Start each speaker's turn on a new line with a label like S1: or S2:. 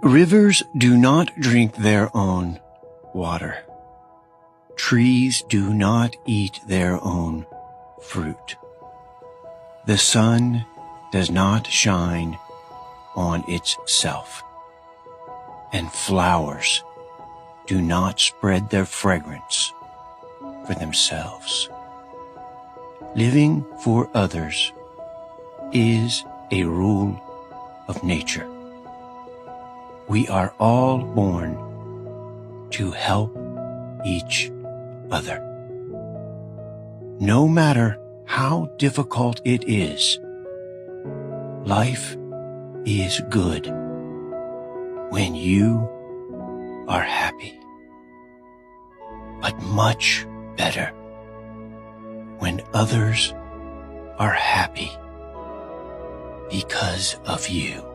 S1: Rivers do not drink their own water. Trees do not eat their own fruit. The sun does not shine on itself, and flowers do not spread their fragrance for themselves. Living for others is a rule of nature. We are all born to help each other. No matter how difficult it is, life is good when you are happy, but much better when others are happy because of you.